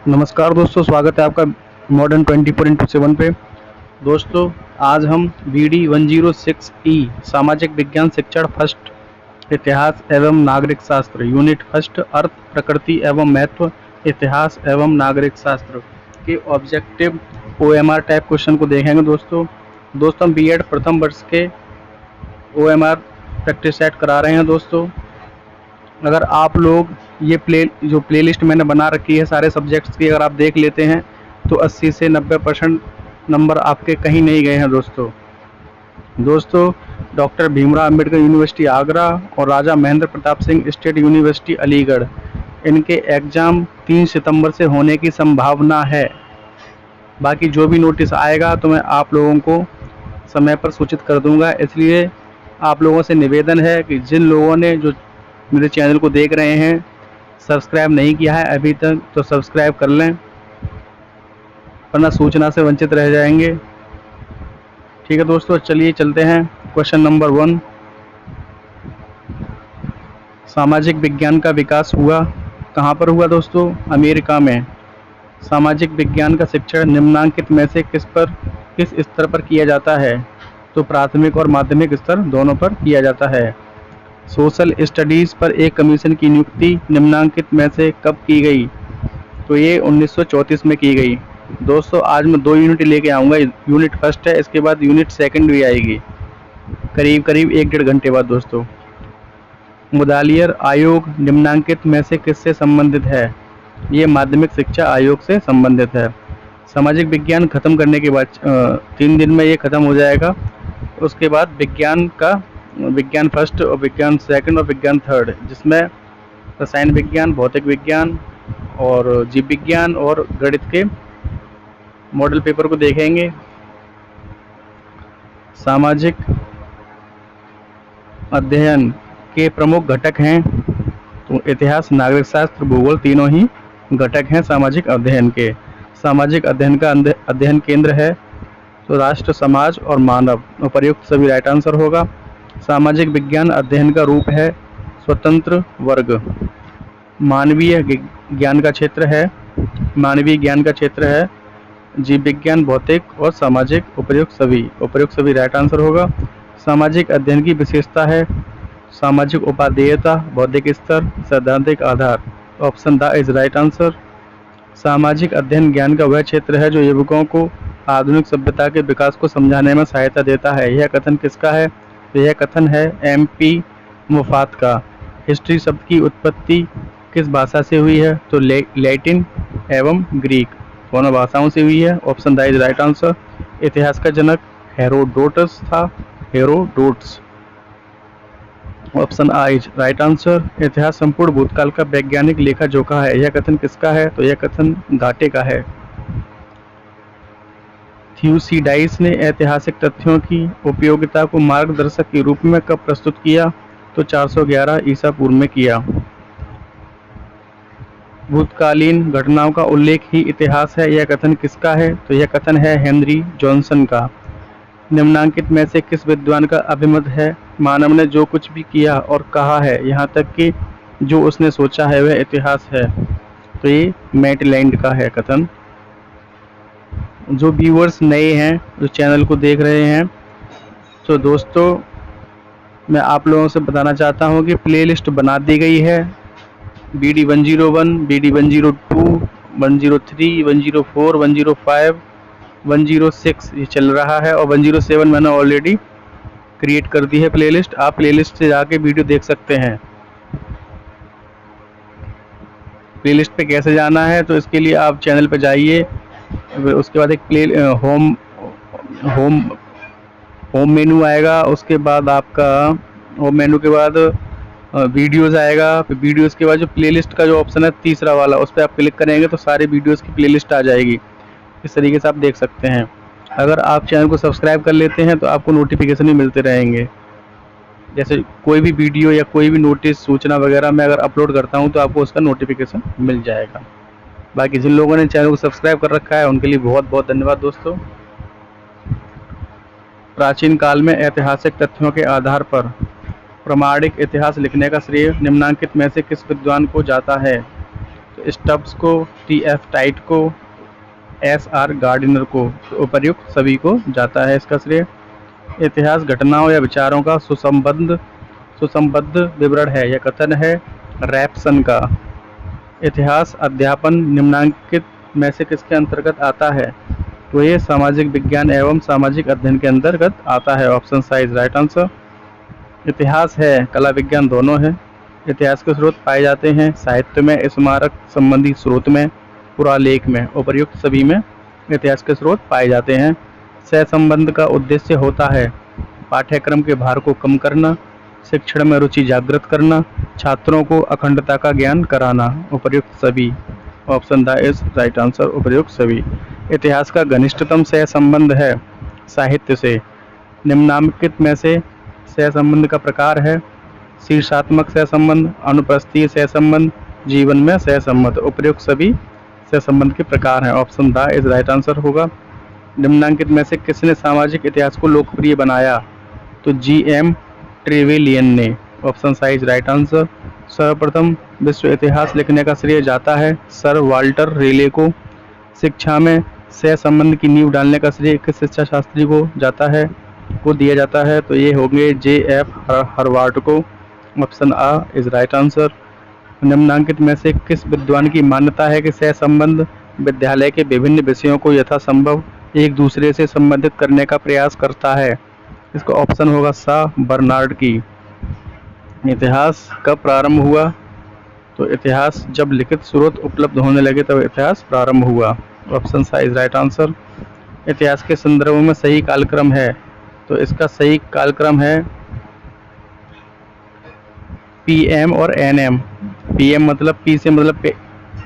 नमस्कार दोस्तों, स्वागत है आपका मॉडर्न 24x7 पे। दोस्तों, आज हम BD 106E सामाजिक विज्ञान शिक्षण फर्स्ट इतिहास एवं नागरिक शास्त्र यूनिट फर्स्ट अर्थ प्रकृति एवं महत्व इतिहास एवं नागरिक शास्त्र के ऑब्जेक्टिव OMR टाइप क्वेश्चन को देखेंगे। दोस्तों हम B.Ed प्रथम वर्ष के OMR प्रैक्टिस सेट करा रहे हैं। दोस्तों, अगर आप लोग ये प्लेलिस्ट मैंने बना रखी है सारे सब्जेक्ट्स की, अगर आप देख लेते हैं तो 80 से 90% नंबर आपके कहीं नहीं गए हैं। दोस्तों डॉक्टर भीमराव अंबेडकर यूनिवर्सिटी आगरा और राजा महेंद्र प्रताप सिंह स्टेट यूनिवर्सिटी अलीगढ़, इनके एग्ज़ाम 3 सितंबर से होने की संभावना है। बाकी जो भी नोटिस आएगा तो मैं आप लोगों को समय पर सूचित कर दूंगा। इसलिए आप लोगों से निवेदन है कि जिन लोगों ने जो मेरे चैनल को देख रहे हैं सब्सक्राइब नहीं किया है अभी तक तो सब्सक्राइब कर लें, वरना सूचना से वंचित रह जाएंगे। ठीक है दोस्तों, चलिए चलते हैं। क्वेश्चन नंबर 1, सामाजिक विज्ञान का विकास हुआ कहाँ पर हुआ? दोस्तों, अमेरिका में। सामाजिक विज्ञान का शिक्षण निम्नांकित में से किस स्तर पर किया जाता है? तो प्राथमिक और माध्यमिक स्तर दोनों पर किया जाता है। सोशल स्टडीज़ पर एक कमीशन की नियुक्ति निम्नांकित में से कब की गई? तो ये 1934 में की गई। दोस्तों, आज मैं 2 यूनिट लेके आऊँगा। यूनिट फर्स्ट है, इसके बाद यूनिट सेकंड भी आएगी करीब 1-1.5 घंटे बाद। दोस्तों, मुदालियर आयोग निम्नांकित में से किससे संबंधित है? ये माध्यमिक शिक्षा आयोग से संबंधित है। सामाजिक विज्ञान खत्म करने के बाद 3 दिन में ये खत्म हो जाएगा। उसके बाद विज्ञान फर्स्ट और विज्ञान सेकंड और विज्ञान थर्ड, जिसमें रसायन विज्ञान, भौतिक विज्ञान और जीव विज्ञान और गणित के मॉडल पेपर को देखेंगे। सामाजिक अध्ययन के प्रमुख घटक हैं तो इतिहास, नागरिक शास्त्र, भूगोल, तीनों ही घटक हैं सामाजिक अध्ययन के। सामाजिक अध्ययन का अध्ययन केंद्र है तो राष्ट्र, समाज और मानव। उपर्युक्त सभी राइट आंसर होगा। सामाजिक विज्ञान अध्ययन का रूप है स्वतंत्र वर्ग। मानवीय ज्ञान का क्षेत्र है जीव विज्ञान, भौतिक और सामाजिक। उपर्युक्त सभी राइट आंसर होगा। सामाजिक अध्ययन की विशेषता है सामाजिक उपादेयता, बौद्धिक स्तर, सैद्धांतिक आधार। Option the is right answer. सामाजिक अध्ययन ज्ञान का वह क्षेत्र है जो युवकों को आधुनिक सभ्यता के विकास को समझाने में सहायता देता है। यह कथन किसका है? यह कथन है MP मुफात का। हिस्ट्री शब्द की उत्पत्ति किस भाषा से हुई है? तो लैटिन एवं ग्रीक दोनों भाषाओं से हुई है। Option the is right answer. इतिहास का जनक हेरोडोटस था। हेरोडोटस। ऑप्शन आ इज राइट आंसर। इतिहास संपूर्ण भूतकाल का वैज्ञानिक लेखा जोखा है। यह कथन किसका है? तो यह कथन घाटे का है। थ्यूसिडाइड्स ने ऐतिहासिक तथ्यों की उपयोगिता को मार्गदर्शक के रूप में कब प्रस्तुत किया? तो 411 ईसा पूर्व में किया। भूतकालीन घटनाओं का उल्लेख ही इतिहास है। यह कथन किसका है? तो यह कथन है हेनरी जॉनसन का। निम्नांकित में से किस विद्वान का अभिमत है मानव ने जो कुछ भी किया और कहा है, यहाँ तक कि जो उसने सोचा है वह इतिहास है? तो ये मैटलैंड का है कथन। जो व्यूअर्स नए हैं जो चैनल को देख रहे हैं, तो दोस्तों मैं आप लोगों से बताना चाहता हूँ कि प्लेलिस्ट बना दी गई है। BD 101, BD 102, 103, 104, 105, 106 ये चल रहा है और 107 मैंने ऑलरेडी क्रिएट कर दी है प्लेलिस्ट। आप प्लेलिस्ट से जाके वीडियो देख सकते हैं। प्लेलिस्ट पे कैसे जाना है? तो इसके लिए आप चैनल पे जाइए, उसके बाद एक होम मेनू आएगा। उसके बाद आपका होम मेनू के बाद वीडियोज़ आएगा। फिर वीडियोज़ के बाद जो प्लेलिस्ट का जो ऑप्शन है तीसरा वाला, उस पर आप क्लिक करेंगे तो सारे वीडियोज़ की प्लेलिस्ट आ जाएगी। इस तरीके से आप देख सकते हैं। अगर आप चैनल को सब्सक्राइब कर लेते हैं तो आपको नोटिफिकेशन भी मिलते रहेंगे। जैसे कोई भी वीडियो या कोई भी नोटिस, सूचना वगैरह मैं अगर अपलोड करता हूं तो आपको उसका नोटिफिकेशन मिल जाएगा। बाकी जिन लोगों ने चैनल को सब्सक्राइब कर रखा है उनके लिए बहुत बहुत धन्यवाद। दोस्तों, प्राचीन काल में ऐतिहासिक तथ्यों के आधार पर प्रामाणिक इतिहास लिखने का श्रेय निम्नांकित में से किस विद्वान को जाता है? तो स्टब्स को, टी.एफ. टाइट को, एस.आर. गार्डिनर को, तो उपर्युक्त सभी को जाता है इसका श्रेय। इतिहास घटनाओं या विचारों का सुसंबद्ध विवरण है या कथन है रैप्सन का। इतिहास अध्यापन निम्नलिखित में से किसके अंतर्गत आता है? तो ये सामाजिक विज्ञान एवं सामाजिक अध्ययन के अंतर्गत आता है। Option C is right answer. इतिहास है कला विज्ञान दोनों है। इतिहास के स्रोत पाए जाते हैं साहित्य में, स्मारक संबंधी स्रोत में, पुरालेख में, उपर्युक्त सभी में इतिहास के स्रोत पाए जाते हैं। सहसंबंध का उद्देश्य होता है पाठ्यक्रम के भार को कम करना, शिक्षण में रुचि जागृत करना, छात्रों को अखंडता का ज्ञान कराना, उपर्युक्त सभी। Option the is right answer, उपर्युक्त सभी। इतिहास का घनिष्ठतम सहसंबंध है साहित्य से। निम्नलिखित में से सहसंबंध का प्रकार है शीर्षात्मक सहसंबंध, अनुप्रस्थीय सहसंबंध, जीवन में सहसंबंध, उपर्युक्त सभी सहसंबंध के प्रकार हैं। Option the is right answer होगा। निम्नलिखित में से किसने सामाजिक इतिहास को लोकप्रिय बनाया? तो जी.एम. ट्रेवेलियन ने। Option C is right answer. सर्वप्रथम विश्व इतिहास लिखने का श्रेय जाता है सर वाल्टर रेले को। शिक्षा में सहसंबंध की नींव डालने का श्रेय किस शिक्षा शास्त्री को दिया जाता है? तो ये होंगे जे.एफ. हर्वार्ट को। ऑप्शन आ इज राइट आंसर। निम्नलिखित में से किस विद्वान की मान्यता है कि सहसंबंध विद्यालय के विभिन्न विषयों को यथासंभव एक दूसरे से संबंधित करने का प्रयास करता है? इसका ऑप्शन होगा सा बर्नार्ड की। इतिहास कब प्रारंभ हुआ? तो इतिहास जब लिखित स्रोत उपलब्ध होने लगे तब इतिहास प्रारंभ हुआ। Option C is right answer. इतिहास के संदर्भ में सही कालक्रम है, तो इसका सही कालक्रम है पीएम और एनएम। पीएम मतलब पी से मतलब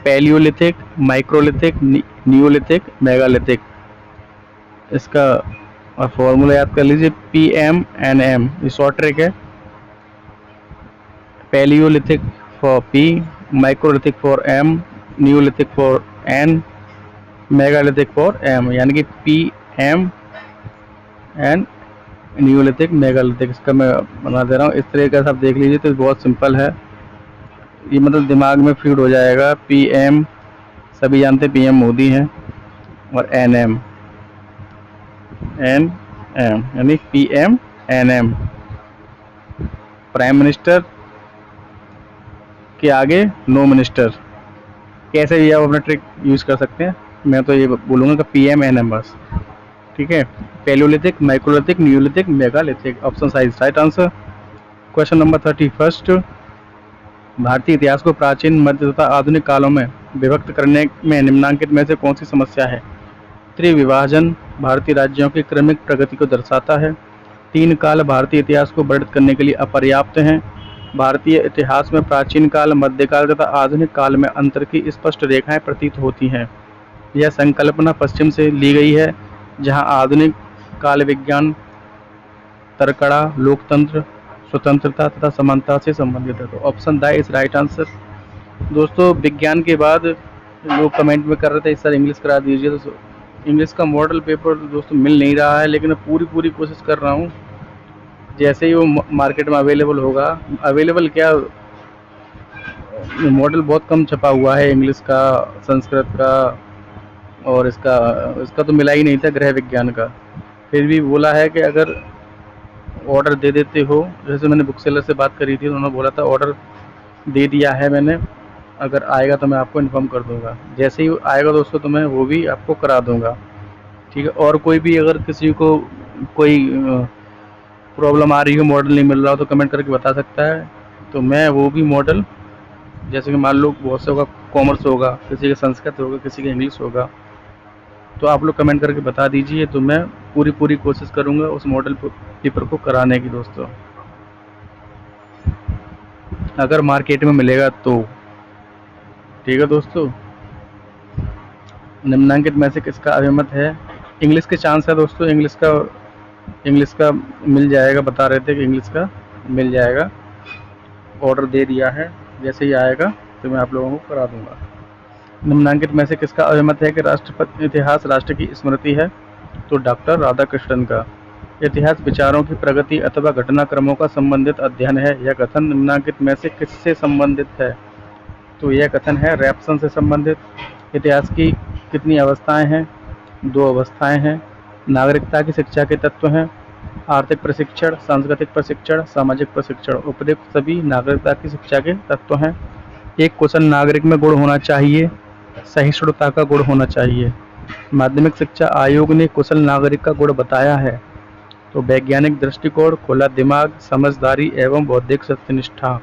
पैलियोलिथिक, माइक्रोलिथिक, नियोलिथिक, मेगालिथिक। इसका फॉर्मूला याद कर लीजिए, पीएम एन एम, ये शॉर्ट ट्रिक है। Palaeolithic for P, microlithic for M, neolithic for N, megalithic for M, यानी कि P M N neolithic megalithic. इसका मैं बना दे रहा हूँ, इस तरीके से आप देख लीजिए तो बहुत सिंपल है, ये मतलब दिमाग में फीड हो जाएगा। पीएम सभी जानते हैं पीएम मोदी हैं, और एनएम यानी पीएम एनएम प्राइम मिनिस्टर के आगे नो मिनिस्टर। कैसे भी आप अपना ट्रिक यूज कर सकते हैं, मैं तो ये बोलूँगा कि पीएम एनएम बस, ठीक है। Paleolithic, microlithic, neolithic, megalithic. Option C is right answer. Question number 31। भारतीय इतिहास को प्राचीन, मध्य तथा आधुनिक कालों में विभक्त करने में निम्नलिखित में से कौन सी समस्या है? त्रिविभाजन भारतीय राज्यों की क्रमिक प्रगति को दर्शाता है। तीन काल भारतीय इतिहास को वर्णित करने के लिए अपर्याप्त हैं। भारतीय इतिहास में प्राचीन काल, मध्यकाल तथा आधुनिक काल में अंतर की स्पष्ट रेखाएं प्रतीत होती हैं। यह संकल्पना पश्चिम से ली गई है, जहां आधुनिक काल विज्ञान, तर्कड़ा, लोकतंत्र, स्वतंत्रता तथा समानता से संबंधित है। तो option the is right answer. दोस्तों विज्ञान के बाद लोग कमेंट में कर रहे थे सर इंग्लिश करा दीजिए, तो इंग्लिश का मॉडल पेपर दोस्तों मिल नहीं रहा है, लेकिन मैं पूरी कोशिश कर रहा हूँ। जैसे ही वो मार्केट में अवेलेबल होगा, अवेलेबल क्या, मॉडल बहुत कम छपा हुआ है इंग्लिश का, संस्कृत का, और इसका तो मिला ही नहीं था गृह विज्ञान का। फिर भी बोला है कि अगर ऑर्डर दे देते हो, जैसे मैंने बुक सेलर से बात करी थी, उन्होंने बोला था ऑर्डर दे दिया है मैंने, अगर आएगा तो मैं आपको इन्फॉर्म कर दूंगा। जैसे ही आएगा दोस्तों तो मैं वो भी आपको करा दूंगा, ठीक है। और कोई भी अगर किसी को कोई प्रॉब्लम आ रही हो, मॉडल नहीं मिल रहा हो, तो कमेंट करके बता सकता है। तो मैं वो भी मॉडल, जैसे कि मान लो बहुत से होगा कॉमर्स होगा, किसी का संस्कृत होगा, किसी का इंग्लिश होगा, तो आप लोग कमेंट करके बता दीजिए, तो मैं पूरी कोशिश करूँगा उस मॉडल पेपर को कराने की दोस्तों, अगर मार्केट में मिलेगा तो, ठीक है दोस्तों। निम्नलिखित में से किसका अभिमत है? इंग्लिश के चांस है दोस्तों, इंग्लिश का मिल जाएगा, बता रहे थे कि इंग्लिश का मिल जाएगा। ऑर्डर दे दिया है, जैसे ही आएगा तो मैं आप लोगों को करा दूंगा। निम्नलिखित में से किसका अभिमत है कि राष्ट्रपति इतिहास राष्ट्र की स्मृति है? तो डॉक्टर राधाकृष्णन का। इतिहास विचारों की प्रगति अथवा घटनाक्रमों का संबंधित अध्ययन है। यह कथन निम्नलिखित में से किससे संबंधित है? तो यह कथन है रैप्सन से संबंधित। इतिहास की कितनी अवस्थाएं हैं? 2 अवस्थाएं हैं। नागरिकता की शिक्षा के तत्व हैं आर्थिक प्रशिक्षण, सांस्कृतिक प्रशिक्षण, सामाजिक प्रशिक्षण। उपयुक्त सभी नागरिकता की शिक्षा के तत्व हैं। एक कुशल नागरिक में गुण होना चाहिए, सहिष्णुता का गुण होना चाहिए। माध्यमिक शिक्षा आयोग ने कुशल नागरिक का गुण बताया है। तो वैज्ञानिक दृष्टिकोण, खुला दिमाग, समझदारी एवं बौद्धिक सत्यनिष्ठा।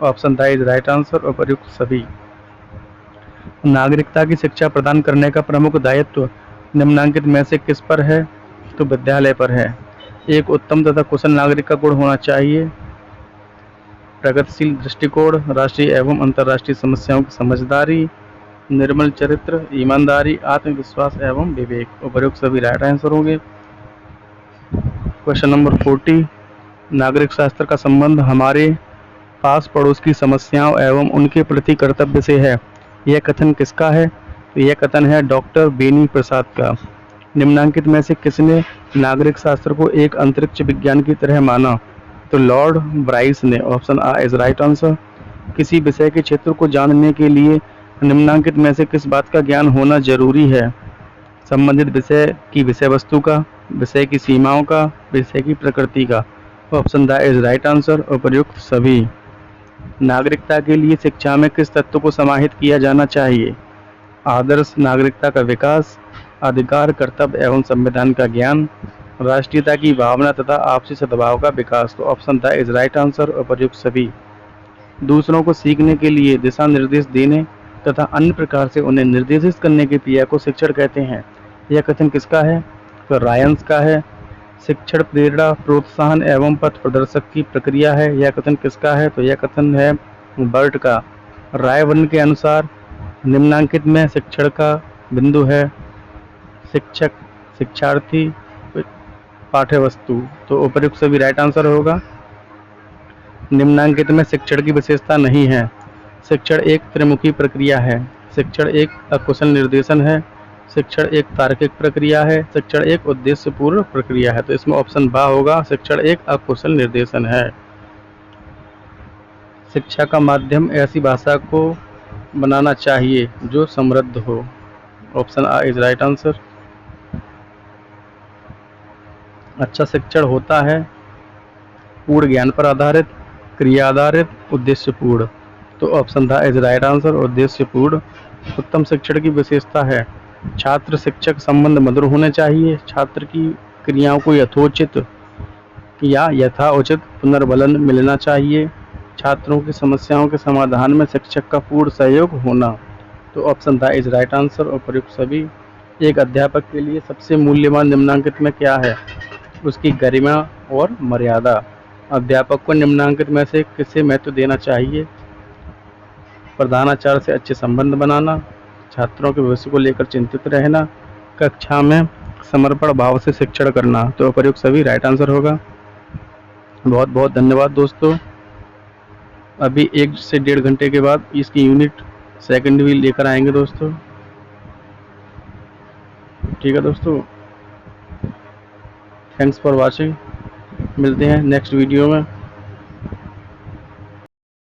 Option the is right answer. उपयुक्त सभी। नागरिकता की शिक्षा प्रदान करने का प्रमुख दायित्व निम्नलिखित में से किस पर है? तो विद्यालय पर है। एक उत्तम तथा कुशल नागरिक का गुण होना चाहिए प्रगतिशील दृष्टिकोण, राष्ट्रीय एवं अंतर्राष्ट्रीय समस्याओं की समझदारी, निर्मल चरित्र, ईमानदारी, आत्मविश्वास एवं विवेक। उपयुक्त सभी राइट आंसर होंगे। क्वेश्चन नंबर 40, नागरिक शास्त्र का संबंध हमारे पास पड़ोस की समस्याओं एवं उनके प्रति कर्तव्य से है। यह कथन किसका है? तो यह कथन है डॉक्टर बेनी प्रसाद का। निम्नलिखित में से किसने नागरिक शास्त्र को एक अंतरिक्ष विज्ञान की तरह माना? तो लॉर्ड ब्राइस ने। ऑप्शन आ इज राइट आंसर। किसी विषय के क्षेत्र को जानने के लिए निम्नलिखित में से किस बात का ज्ञान होना जरूरी है? संबंधित विषय की विषय वस्तु का, विषय की सीमाओं का, विषय की प्रकृति का। Option the is right answer. उपयुक्त सभी। नागरिकता के लिए शिक्षा में किस तत्व को समाहित किया जाना चाहिए? आदर्श नागरिकता का विकास, अधिकार, कर्तव्य एवं संविधान का ज्ञान, राष्ट्रीयता की भावना तथा आपसी सद्भाव का विकास। तो option the is right answer. उपयुक्त सभी। दूसरों को सीखने के लिए दिशा निर्देश देने तथा अन्य प्रकार से उन्हें निर्देशित करने की क्रिया को शिक्षण कहते हैं। यह कथन किसका है? तो रायंस का है। शिक्षण प्रेरणा, प्रोत्साहन एवं पथ प्रदर्शक की प्रक्रिया है। यह कथन किसका है? तो यह कथन है बर्ट का। रायवर्न के अनुसार निम्नलिखित में शिक्षण का बिंदु है शिक्षक, शिक्षार्थी, पाठ्यवस्तु। तो उपयुक्त सभी राइट आंसर होगा। निम्नलिखित में शिक्षण की विशेषता नहीं है। शिक्षण एक त्रिमुखी प्रक्रिया है। शिक्षण एक अकुशल निर्देशन है। शिक्षण एक तार्किक प्रक्रिया है। शिक्षण एक उद्देश्यपूर्ण प्रक्रिया है। तो इसमें ऑप्शन बा होगा, शिक्षण एक अकुशल निर्देशन है। शिक्षा का माध्यम ऐसी भाषा को बनाना चाहिए जो समृद्ध हो। ऑप्शन आ इज राइट आंसर। अच्छा शिक्षण होता है पूर्ण ज्ञान पर आधारित, क्रिया आधारित, उद्देश्यपूर्ण। तो option the is right answer. उद्देश्यपूर्ण। उत्तम शिक्षण की विशेषता है छात्र शिक्षक संबंध मधुर होने चाहिए। छात्र की क्रियाओं को यथोचित या यथाउचित पुनर्बलन मिलना चाहिए। छात्रों की समस्याओं के समाधान में शिक्षक का पूर्ण सहयोग होना। तो option the is right answer. उपयुक्त सभी। एक अध्यापक के लिए सबसे मूल्यवान निम्नलिखित में क्या है? उसकी गरिमा और मर्यादा। अध्यापक को निम्नलिखित में से किसे महत्व देना चाहिए? प्रधानाचार्य से अच्छे संबंध बनाना, छात्रों के भविष्य को लेकर चिंतित रहना, कक्षा में समर्पण भाव से शिक्षण करना। तो उपयुक्त सभी राइट आंसर होगा। बहुत बहुत धन्यवाद दोस्तों। अभी 1 से 1.5 घंटे के बाद इसकी यूनिट सेकंड भी लेकर आएंगे दोस्तों। ठीक है दोस्तों, थैंक्स फॉर वॉचिंग। मिलते हैं नेक्स्ट वीडियो में।